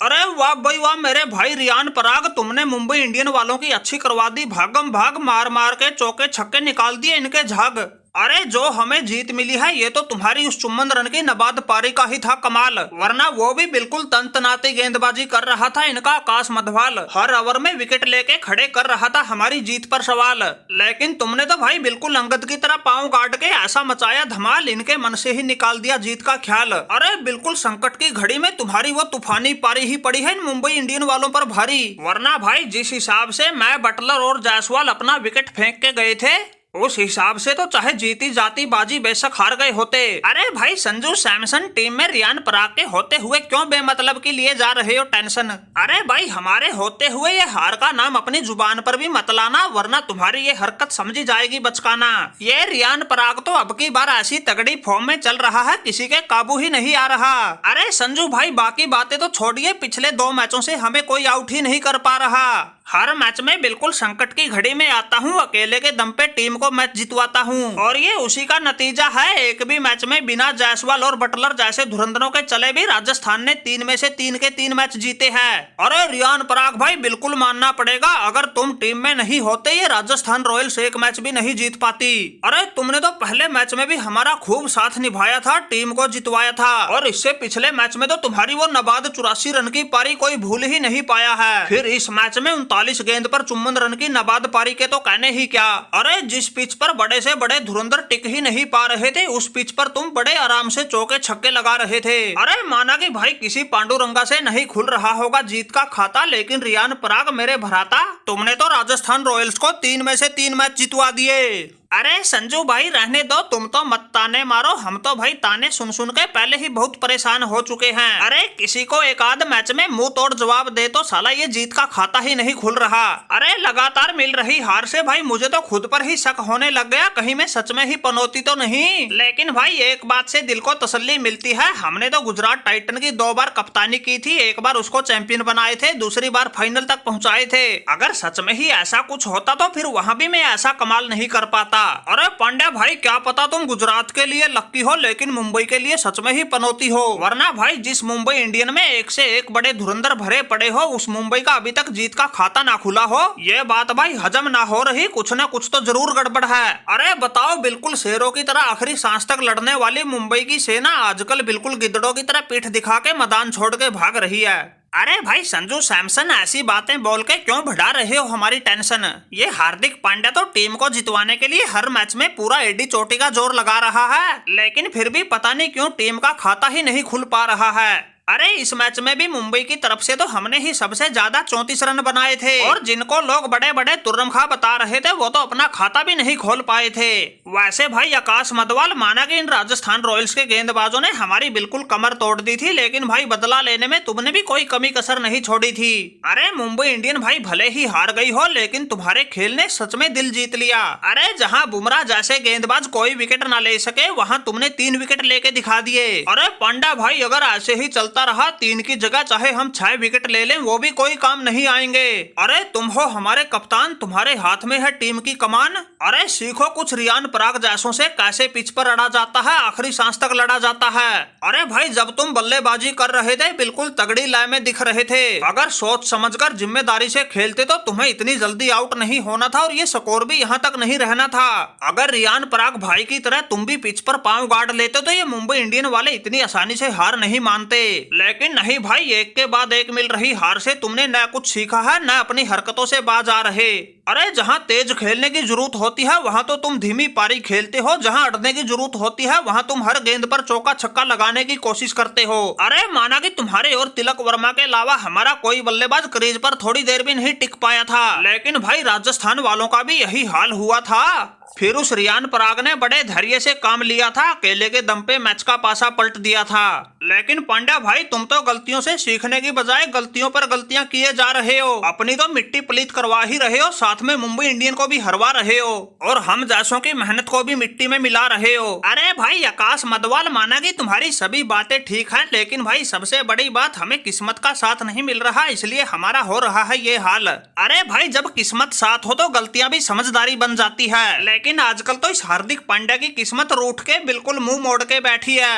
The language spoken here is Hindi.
अरे वाह भाई वाह मेरे भाई रियान पराग, तुमने मुंबई इंडियन वालों की अच्छी करवा दी। भागम भाग मार मार के चौके छक्के निकाल दिए इनके झाग। अरे जो हमें जीत मिली है ये तो तुम्हारी उस चुम्बन रन की नबाद पारी का ही था कमाल, वरना वो भी बिल्कुल तनतनाती गेंदबाजी कर रहा था इनका आकाश मधवाल। हर ओवर में विकेट लेके खड़े कर रहा था हमारी जीत पर सवाल। लेकिन तुमने तो भाई बिल्कुल अंगद की तरह पांव गाड़ के ऐसा मचाया धमाल, इनके मन से ही निकाल दिया जीत का ख्याल। अरे बिल्कुल संकट की घड़ी में तुम्हारी वो तूफानी पारी ही पड़ी है इन मुंबई इंडियन वालों पर भारी। वरना भाई जिस हिसाब से मैं, बटलर और जायसवाल अपना विकेट फेंक के गए थे, उस हिसाब से तो चाहे जीती जाती बाजी बेशक हार गए होते। अरे भाई संजू सैमसन टीम में रियान पराग के होते हुए क्यों बेमतलब की लिए जा रहे हो टेंशन। अरे भाई हमारे होते हुए ये हार का नाम अपनी जुबान पर भी मत लाना, वरना तुम्हारी ये हरकत समझी जाएगी बचकाना। ये रियान पराग तो अब की बार ऐसी तगड़ी फॉर्म में चल रहा है किसी के काबू ही नहीं आ रहा। अरे संजू भाई बाकी बातें तो छोड़िए, पिछले 2 मैचों से हमें कोई आउट ही नहीं कर पा रहा। हर मैच में बिल्कुल संकट की घड़ी में आता हूँ, अकेले के दम पे टीम को मैच जितवाता हूँ, और ये उसी का नतीजा है। एक भी मैच में बिना जायसवाल और बटलर जैसे धुरंधरों के चले भी राजस्थान ने 3 में से 3 के 3 मैच जीते हैं। अरे रियान पराग भाई बिल्कुल मानना पड़ेगा, अगर तुम टीम में नहीं होते ये राजस्थान रॉयल्स एक मैच भी नहीं जीत पाती। अरे तुमने तो पहले मैच में भी हमारा खूब साथ निभाया था, टीम को जितवाया था, और इससे पिछले मैच में तो तुम्हारी वो नबाद 84 रन की पारी कोई भूल ही नहीं पाया है। फिर इस मैच में 39 गेंद पर 54 रन की नबाद पारी के तो कहने ही क्या। अरे जिस पिच पर बड़े से बड़े धुरंधर टिक ही नहीं पा रहे थे, उस पिच पर तुम बड़े आराम से चौके छक्के लगा रहे थे। अरे माना कि भाई किसी पांडुरंगा से नहीं खुल रहा होगा जीत का खाता, लेकिन रियान पराग मेरे भराता, तुमने तो राजस्थान रॉयल्स को 3 में से 3 मैच जितवा दिए। अरे संजू भाई रहने दो, तुम तो मत ताने मारो, हम तो भाई ताने सुन सुन के पहले ही बहुत परेशान हो चुके हैं। अरे किसी को एक आध मैच में मुंह तोड़ जवाब दे तो साला ये जीत का खाता ही नहीं खुल रहा। अरे लगातार मिल रही हार से भाई मुझे तो खुद पर ही शक होने लग गया, कहीं मैं सच में ही पनौती तो नहीं। लेकिन भाई एक बात से दिल को तसल्ली मिलती है, हमने तो गुजरात टाइटन की 2 बार कप्तानी की थी, एक बार उसको चैंपियन बनाए थे, दूसरी बार फाइनल तक पहुंचाए थे। अगर सच में ही ऐसा कुछ होता तो फिर वहाँ भी मैं ऐसा कमाल नहीं कर पाता। अरे पांड्या भाई क्या पता तुम गुजरात के लिए लक्की हो, लेकिन मुंबई के लिए सच में ही पनौती हो, वरना भाई जिस मुंबई इंडियन में एक से एक बड़े धुरंधर भरे पड़े हो, उस मुंबई का अभी तक जीत का खाता ना खुला हो, ये बात भाई हजम ना हो रही, कुछ ना कुछ तो जरूर गड़बड़ है। अरे बताओ, बिल्कुल शेरों की तरह आखिरी सांस तक लड़ने वाली मुंबई की सेना आजकल बिल्कुल गिद्दड़ों की तरह पीठ दिखा के मैदान छोड़ के भाग रही है। अरे भाई संजू सैमसन ऐसी बातें बोल के क्यों बढ़ा रहे हो हमारी टेंशन। ये हार्दिक पांड्या तो टीम को जितवाने के लिए हर मैच में पूरा एडी चोटी का जोर लगा रहा है, लेकिन फिर भी पता नहीं क्यों टीम का खाता ही नहीं खुल पा रहा है। अरे इस मैच में भी मुंबई की तरफ से तो हमने ही सबसे ज्यादा 34 रन बनाए थे, और जिनको लोग बड़े बड़े तुर्रमखा बता रहे थे वो तो अपना खाता भी नहीं खोल पाए थे। वैसे भाई आकाश मधवाल, माना कि इन राजस्थान रॉयल्स के गेंदबाजों ने हमारी बिल्कुल कमर तोड़ दी थी, लेकिन भाई बदला लेने में तुमने भी कोई कमी कसर नहीं छोड़ी थी। अरे मुंबई इंडियन भाई भले ही हार गई हो, लेकिन तुम्हारे खेल ने सच में दिल जीत लिया। अरे जहाँ बुमराह जैसे गेंदबाज कोई विकेट न ले सके, वहाँ तुमने 3 विकेट लेके दिखा दिए। अरे पांड्या भाई अगर ऐसे ही चलता रहा, 3 की जगह चाहे हम 6 विकेट ले लें वो भी कोई काम नहीं आएंगे। अरे तुम हो हमारे कप्तान, तुम्हारे हाथ में है टीम की कमान। अरे सीखो कुछ रियान पराग जैसों से, कैसे पिच पर अड़ा जाता है, आखिरी सांस तक लड़ा जाता है। अरे भाई जब तुम बल्लेबाजी कर रहे थे बिल्कुल तगड़ी लय में दिख रहे थे, अगर सोच समझकर जिम्मेदारी से खेलते तो तुम्हें इतनी जल्दी आउट नहीं होना था, और ये स्कोर भी यहाँ तक नहीं रहना था। अगर रियान पराग भाई की तरह तुम भी पिच पर पांव गाड़ लेते तो ये मुंबई इंडियन वाले इतनी आसानी से हार नहीं मानते। लेकिन नहीं भाई, एक के बाद एक मिल रही हार से तुमने न कुछ सीखा है न अपनी हरकतों से बाज आ रहे। अरे जहाँ तेज खेलने की जरूरत होती है वहाँ तो तुम धीमी पारी खेलते हो, जहाँ अड़ने की जरूरत होती है वहाँ तुम हर गेंद पर चौका छक्का लगाने की कोशिश करते हो। अरे माना कि तुम्हारे और तिलक वर्मा के अलावा हमारा कोई बल्लेबाज क्रीज पर थोड़ी देर भी नहीं टिक पाया था, लेकिन भाई राजस्थान वालों का भी यही हाल हुआ था। फिर उस रियान पराग ने बड़े धैर्य से काम लिया था, अकेले के दम पे मैच का पासा पलट दिया था। लेकिन पांड्या भाई तुम तो गलतियों से सीखने की बजाय गलतियों पर गलतियां किए जा रहे हो, अपनी तो मिट्टी पलीत करवा ही रहे हो, साथ में मुंबई इंडियन को भी हरवा रहे हो, और हम जैसों की मेहनत को भी मिट्टी में मिला रहे हो। अरे भाई आकाश मधवाल, माना कि तुम्हारी सभी बातें ठीक है, लेकिन भाई सबसे बड़ी बात हमें किस्मत का साथ नहीं मिल रहा, इसलिए हमारा हो रहा है ये हाल। अरे भाई जब किस्मत साथ हो तो गलतियां भी समझदारी बन जाती है, लेकिन आजकल तो इस हार्दिक पांड्या की किस्मत रूठ के बिल्कुल मुंह मोड़ के बैठी है।